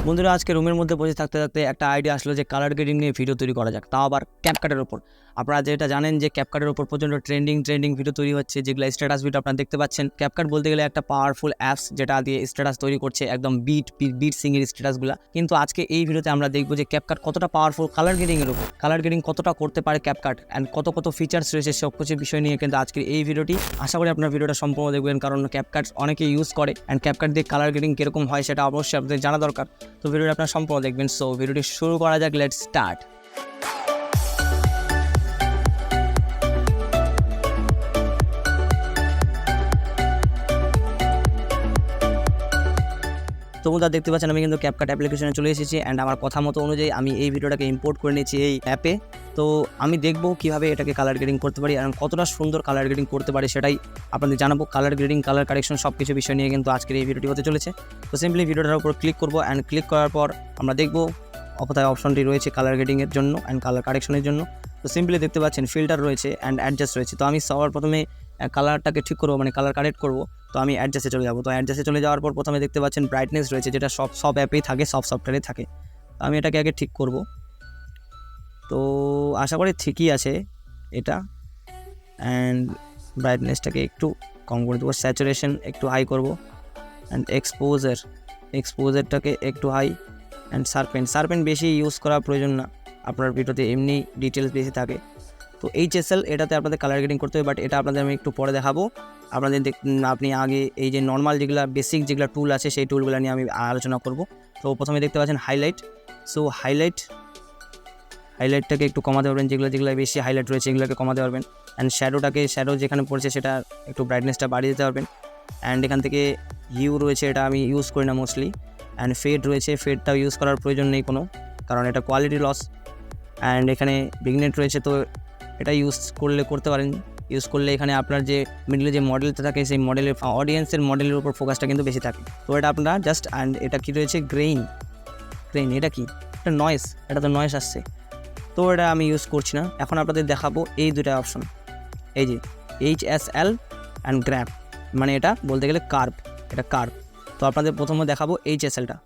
বন্ধুরা আজকে রুমের মধ্যে বসে থাকতে থাকতে একটা আইডিয়া আসলো যে কালার গ্রেডিং নিয়ে ভিডিও তৈরি করা যাক, তাও আবার ক্যাপকাটের ওপর। আপনারা যেটা জানেন যে ক্যাপকাটের ওপর প্রচণ্ড ট্রেন্ডিং ভিডিও তৈরি হচ্ছে, যেগুলো স্ট্যাটাস ভিডিও আপনারা দেখতে পাচ্ছেন। ক্যাপকাট বলতে গেলে একটা পাওয়ারফুল অ্যাপস যেটা দিয়ে স্ট্যাটাস তৈরি করছে, একদম বিট সিংয়ের স্ট্যাটাসগুলো। কিন্তু আজকে এই ভিডিওতে আমরা দেখবো যে ক্যাপকাট কতটা পাওয়ারফুল কালার গ্রেডিংয়ের উপর, কালার গ্রেডিং কতটা করতে পারে ক্যাপকাট, অ্যান্ড কত ফিচার্স রয়েছে সব কিছু বিষয় নিয়ে কিন্তু আজকের এই ভিডিওটি। আশা করি আপনার ভিডিওটা সম্পূর্ণ দেখবেন, কারণ ক্যাপকাট অনেকে ইউজ করে, অ্যান্ড ক্যাপকাট দিয়ে কালার গ্রেডিং কীরকম হয় সেটা অবশ্যই আপনাদের জানা দরকার। তো ভিডিওটা আপনার সম্পূর্ণ দেখবেন। সো ভিডিওটি শুরু করা যাক, লেটস স্টার্ট। তো বন্ধুরা দেখতে পাচ্ছেন আমি কিন্তু ক্যাপকাট অ্যাপ্লিকেশনে চলে এসেছি, অ্যান্ড আমার কথা মতো অনুযায়ী আমি এই ভিডিওটাকে ইম্পোর্ট করে নিয়েছি এই অ্যাপে। তো আমি দেখবো কীভাবে এটাকে কালার গ্রেডিং করতে পারি, এবং কতটা সুন্দর কালার গ্রেডিং করতে পারি সেটাই আপনাদের জানাবো। কালার গ্রেডিং, কালার কারেকশন সব কিছু বিষয় নিয়ে কিন্তু আজকের এই ভিডিওটি হতে চলেছে। তো সিম্পলি ভিডিওটার উপর ক্লিক করবো, অ্যান্ড ক্লিক করার পর আমরা দেখবো কোথায় অপশনটি রয়েছে কালার গ্রেডিংয়ের জন্য অ্যান্ড কালার কারেকশনের জন্য। তো সিম্পলি দেখতে পাচ্ছেন ফিল্টার রয়েছে অ্যান্ড অ্যাডজাস্ট রয়েছে। তো আমি সবার প্রথমে কালারটাকে ঠিক করবো, মানে কালার কারেক্ট করবো। তো আমি অ্যাডজাস্টে চলে যাবো। তো অ্যাডজাস্টে চলে যাওয়ার পর প্রথমে দেখতে পাচ্ছেন ব্রাইটনেস রয়েছে, যেটা সব অ্যাপেই থাকে, সব সফটওয়্যারে থাকে। তো আমি এটাকে আগে ঠিক করব। তো আশা করি ঠিকই আছে এটা। অ্যান্ড ব্রাইটনেসটাকে একটু কম করে দেবো, স্যাচুরেশন একটু হাই করব, অ্যান্ড এক্সপোজারটাকে একটু হাই, অ্যান্ড শার্পেন বেশি ইউজ করা প্রয়োজন না, আপনার ভিডিওতে এমনি ডিটেলস বেশি থাকে। তো HSL এটাতে আপনাদের কালার গ্রেডিং করতে হবে, বাট এটা আপনাদের আমি একটু পরে দেখাবো। আপনাদের আপনি আগে এই যে নর্মাল যেগুলো বেসিক যেগুলো টুল আছে সেই টুলগুলো নিয়ে আমি আলোচনা করব। তো প্রথমে দেখতে পাচ্ছেন হাইলাইট। সো হাইলাইটটাকে একটু কমাতে পারবেন, যেগুলো বেশি হাইলাইট রয়েছে এগুলোকে কমাতে পারবেন। অ্যান্ড শ্যাডো যেখানে পড়ছে সেটা একটু ব্রাইটনেসটা বাড়িয়ে দিতে পারবেন। অ্যান্ড এখান থেকে হিউ রয়েছে, এটা আমি ইউজ করি না মোস্টলি। অ্যান্ড ফেড রয়েছে, ফেডটাও ইউজ করার প্রয়োজন নেই কোনো, কারণ এটা কোয়ালিটি লস। অ্যান্ড এখানে বিগনেট রয়েছে, তো এটা করতে পারেন। ইউজ করলে এখানে আপনার যে মিডলে যে মডেলটা থাকে সেই মডেলের অডিয়েন্সের মডেলের উপর ফোকাসটা কিন্তু বেশি থাকে। তো এটা আপনারা জাস্ট, অ্যান্ড এটা কি রয়েছে গ্রেইন, এটা কি, এটা নয়েস, এটা তো নয়েস আসছে, তো এটা আমি ইউজ করছি না। এখন আপনাদের দেখাবো এই দুটা অপশন, এই যে HSL অ্যান্ড গ্র্যাপ, মানে এটা বলতে গেলে কার্ভ, এটা কার্ভ। তো আপনাদের প্রথমে দেখাবো HSLটা।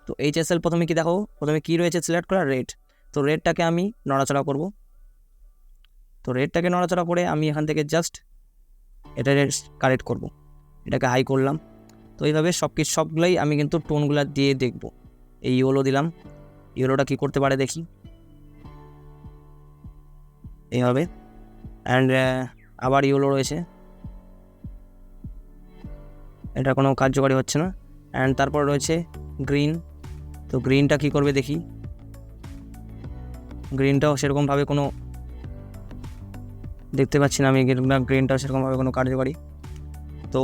তো HSL প্রথমে কি দেখাবো, প্রথমে কি রয়েছে সিলেক্ট করা, রেড। তো রেডটাকে আমি নড়াচড়া করব। তো রেডটাকে নড়াচড়া করে আমি এখান থেকে জাস্ট এটা কারেক্ট করব, এটাকে হাই করলাম। তো এইভাবে সবগুলাই আমি কিন্তু টোনগুলো দিয়ে দেখব। এই ইয়েলো দিলাম, ইয়েলোটা কি করতে পারে দেখি, এইভাবে। অ্যান্ড আবার ইয়েলো রয়েছে, এটা কোনো কার্যকারী হচ্ছে না। অ্যান্ড তারপর রয়েছে গ্রিন। তো গ্রিনটা কি করবে দেখি, গ্রিনটাও সেরকমভাবে কোনো দেখতে পাচ্ছি না আমি, গ্রিনটাও সেরকমভাবে কোনো কার্যকারী। তো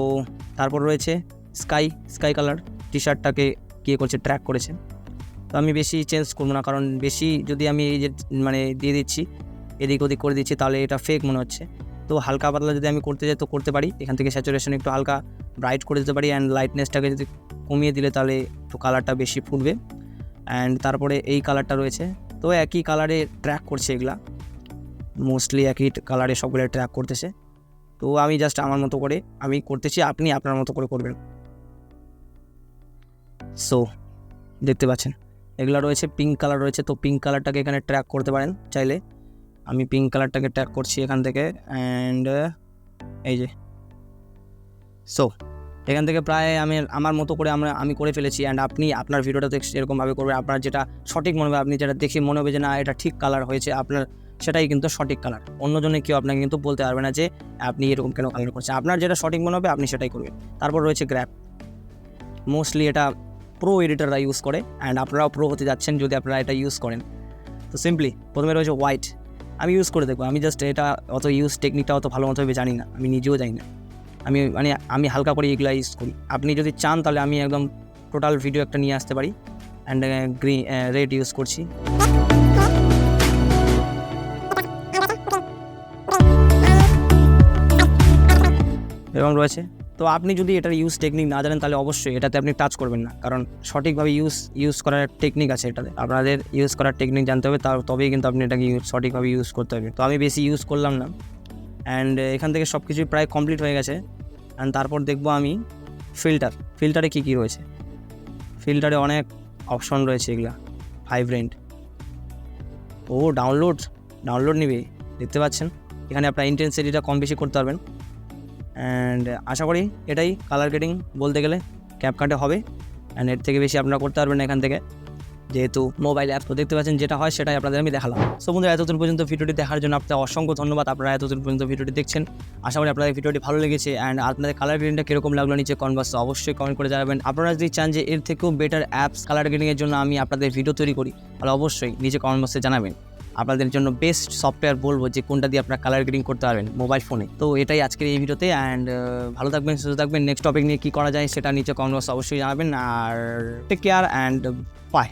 তারপর রয়েছে স্কাই কালার, টি শার্টটাকে কী করছে, ট্র্যাক করেছে। তো আমি বেশি চেঞ্জ করবো না, কারণ বেশি যদি আমি এই যে মানে দিয়ে দিচ্ছি, এদিক ওদিক করে দিচ্ছি, তাহলে এটা ফেক মনে হচ্ছে। তো হালকা পাতলা যদি আমি করতে যাই তো করতে পারি, এখান থেকে স্যাচুরেশন একটু হালকা ব্রাইট করে দিতে পারি, অ্যান্ড লাইটনেসটাকে যদি কমিয়ে দিলে তাহলে একটু কালারটা বেশি ফুটবে। অ্যান্ড তারপরে এই কালারটা রয়েছে, তো একই কালারে ট্র্যাক করছে, এগুলা মোস্টলি একই কালারে সবগুলো ট্র্যাক করতেছে। তো আমি জাস্ট আমার মতো করে আমি করতেছি, আপনি আপনার মতো করে করবেন। সো দেখতে পাচ্ছেন এগুলো রয়েছে, পিঙ্ক কালার রয়েছে। তো পিঙ্ক কালারটাকে এখানে ট্র্যাক করতে পারেন চাইলে, আমি পিঙ্ক কালারটাকে ট্র্যাক করছি এখান থেকে। অ্যান্ড এই যে সো এখান থেকে প্রায় আমি আমার মতো করে আমি করে ফেলেছি। অ্যান্ড আপনি আপনার ভিডিওটা এরকমভাবে করবেন, আপনার যেটা সঠিক মনে হবে, আপনি যেটা দেখে মনে হবে যে না এটা ঠিক কালার হয়েছে, আপনার সেটাই কিন্তু সঠিক কালার। অন্যজনে কেউ আপনাকে কিন্তু বলতে পারবে না যে আপনি এরকম কেন কালার করছেন, আপনার যেটা সঠিক মনে হবে আপনি সেটাই করবেন। তারপর রয়েছে গ্র্যাপ, মোস্টলি এটা প্রো এডিটাররা ইউজ করে, অ্যান্ড আপনারাও প্রো হতে যাচ্ছেন যদি আপনারা এটা ইউজ করেন। তো সিম্পলি প্রথমে রয়েছে হোয়াইট, আমি ইউজ করে দেখবো। আমি জাস্ট এটা অত টেকনিকটা অত ভালো মতোভাবে জানি না, আমি নিজেও জানি না, আমি হালকা করে এগুলো ইউজ করি। আপনি যদি চান তাহলে আমি একদম টোটাল ভিডিও একটা নিয়ে আসতে পারি। অ্যান্ড রেড ইউজ করছি। এবং রয়েছে, তো আপনি যদি এটার ইউজ টেকনিক না জানেন তাহলে অবশ্যই এটাতে আপনি টাচ করবেন না, কারণ সঠিকভাবে ইউজ করার টেকনিক আছে এটাতে, আপনাদের ইউজ করার টেকনিক জানতে হবে, তবেই কিন্তু আপনি এটাকে সঠিকভাবে ইউজ করতে হবে। তো আমি বেশি ইউজ করলাম না। অ্যান্ড এখান থেকে সব কিছুই প্রায় কমপ্লিট হয়ে গেছে। অ্যান্ড তারপর দেখবো আমি ফিল্টারে কী রয়েছে। ফিল্টারে অনেক অপশন রয়েছে এগুলা ভাইব্রেন্ট। ও ডাউনলোড নিবে, দেখতে পাচ্ছেন এখানে আপনার ইন্টেন্সিটিটা কম বেশি করতে পারবেন। অ্যান্ড আশা করি এটাই কালার গ্রেডিং বলতে গেলে ক্যাপকাটে হবে, অ্যান্ড এর থেকে বেশি আপনারা করতে পারবেন না এখান থেকে, যেহেতু মোবাইল অ্যাপ। তো দেখতে পাচ্ছেন যেটা হয় সেটাই আপনাদের আমি দেখালাম। সো বন্ধুরা, এতদূর পর্যন্ত ভিডিওটি দেখার জন্য আপনাদের অসংখ্য ধন্যবাদ। আপনারা এতদূর পর্যন্ত ভিডিওটি দেখছেন, আশা করি আপনাদের ভিডিওটি ভালো লেগেছে। অ্যান্ড আপনাদের কালার গ্রেডিংটা কীরকম লাগলো নিচে কমেন্ট বক্সে অবশ্যই কমেন্ট করে জানাবেন। আপনারা যদি চান যে এর থেকেও বেটার অ্যাপস কালার গ্রেডিংয়ের জন্য আমি আপনাদের ভিডিও তৈরি করি, তাহলে অবশ্যই নিচে কমেন্ট বক্সে জানাবেন। আপনাদের জন্য বেস্ট সফটওয়্যার বলবো যে কোনটা দিয়ে আপনারা কালার গ্রেডিং করতে পারবেন মোবাইল ফোনে। তো এটাই আজকের এই ভিডিওতে। অ্যান্ড ভালো থাকবেন, সুস্থ থাকবেন। নেক্সট টপিক নিয়ে কী করা যায় সেটা নিচে কমেন্ট বক্সে অবশ্যই জানাবেন। আর টেক কেয়ার অ্যান্ড বাই।